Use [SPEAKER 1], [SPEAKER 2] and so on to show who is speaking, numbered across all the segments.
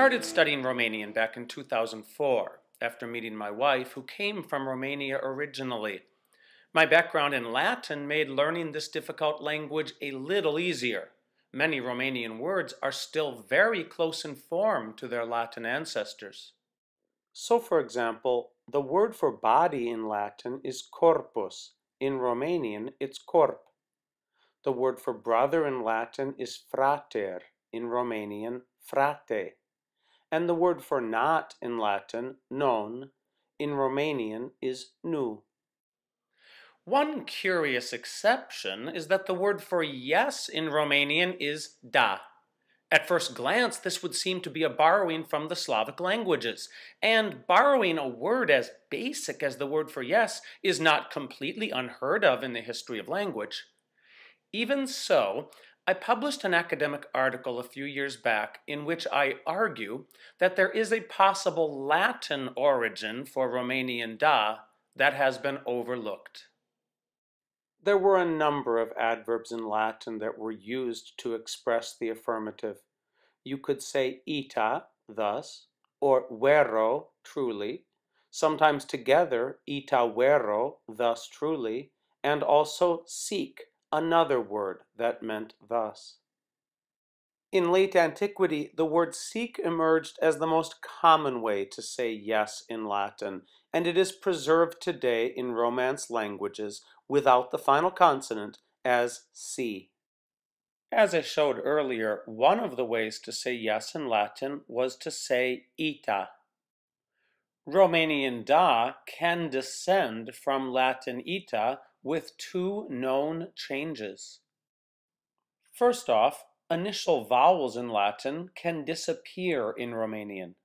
[SPEAKER 1] started studying Romanian back in 2004 after meeting my wife, who came from Romania originally. My background in Latin made learning this difficult language a little easier. Many Romanian words are still very close in form to their Latin ancestors. So, for example, the word for body in Latin is corpus. In Romanian, it's corp. The word for brother in Latin is frater. In Romanian, frate. And the word for not in Latin, non, in Romanian is nu. One curious exception is that the word for yes in Romanian is da. At first glance, this would seem to be a borrowing from the Slavic languages, and borrowing a word as basic as the word for yes is not completely unheard of in the history of language. Even so, I published an academic article a few years back in which I argue that there is a possible Latin origin for Romanian da that has been overlooked. There were a number of adverbs in Latin that were used to express the affirmative. You could say ita, thus, or vero, truly, sometimes together, ita vero, thus truly, and also sic, another word that meant thus. In late antiquity, the word sic emerged as the most common way to say yes in Latin, and it is preserved today in Romance languages without the final consonant as si. As I showed earlier, one of the ways to say yes in Latin was to say ita. Romanian da can descend from Latin ita with two known changes. First off, initial vowels in Latin can disappear in Romanian.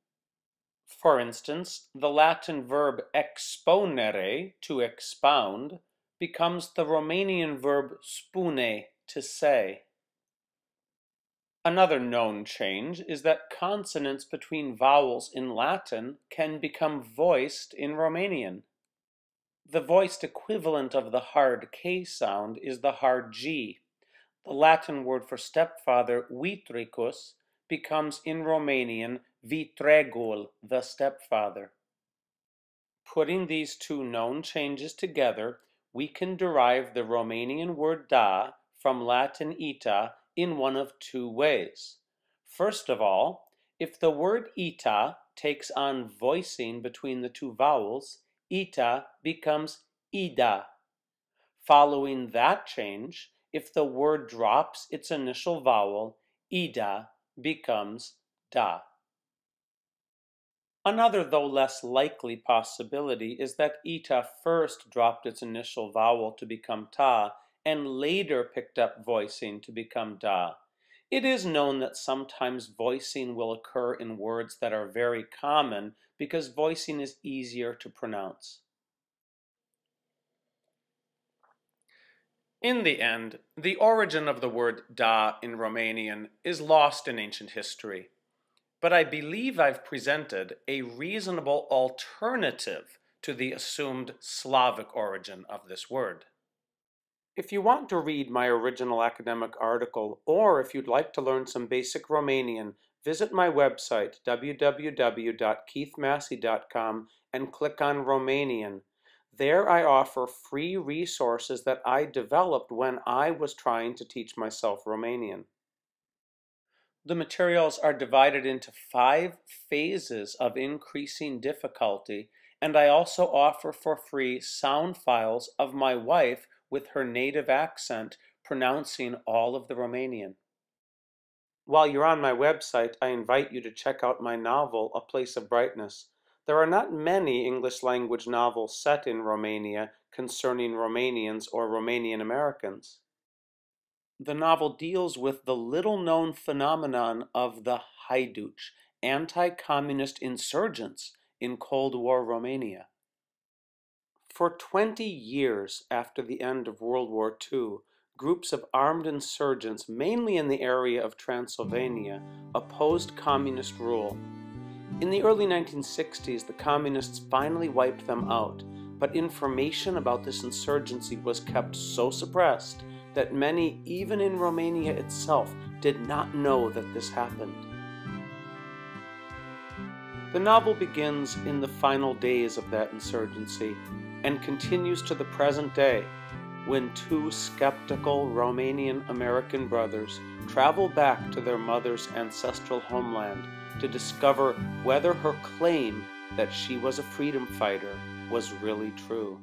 [SPEAKER 1] For instance, the Latin verb exponere, to expound, becomes the Romanian verb spune, to say. Another known change is that consonants between vowels in Latin can become voiced in Romanian. The voiced equivalent of the hard K sound is the hard G. The Latin word for stepfather, vitricus, becomes in Romanian vitregul, the stepfather. Putting these two known changes together, we can derive the Romanian word da from Latin ita in one of two ways. First of all, if the word ita takes on voicing between the two vowels, ita becomes ida. Following that change, if the word drops its initial vowel, ida becomes da. Another, though less likely, possibility is that ita first dropped its initial vowel to become ta, and later picked up voicing to become da. It is known that sometimes voicing will occur in words that are very common because voicing is easier to pronounce. In the end, the origin of the word da in Romanian is lost in ancient history. But I believe I've presented a reasonable alternative to the assumed Slavic origin of this word. If you want to read my original academic article, or if you'd like to learn some basic Romanian, visit my website, www.keithmassey.com, and click on Romanian. There I offer free resources that I developed when I was trying to teach myself Romanian. The materials are divided into 5 phases of increasing difficulty, and I also offer for free sound files of my wife with her native accent pronouncing all of the Romanian. While you're on my website, I invite you to check out my novel, A Place of Brightness. There are not many English language novels set in Romania concerning Romanians or Romanian Americans. The novel deals with the little-known phenomenon of the Haiduci, anti-communist insurgents in Cold War Romania. For 20 years after the end of World War II, groups of armed insurgents, mainly in the area of Transylvania, opposed communist rule. In the early 1960s, the communists finally wiped them out, but information about this insurgency was kept so suppressed that many, even in Romania itself, did not know that this happened. The novel begins in the final days of that insurgency and continues to the present day, when two skeptical Romanian American brothers travel back to their mother's ancestral homeland to discover whether her claim that she was a freedom fighter was really true.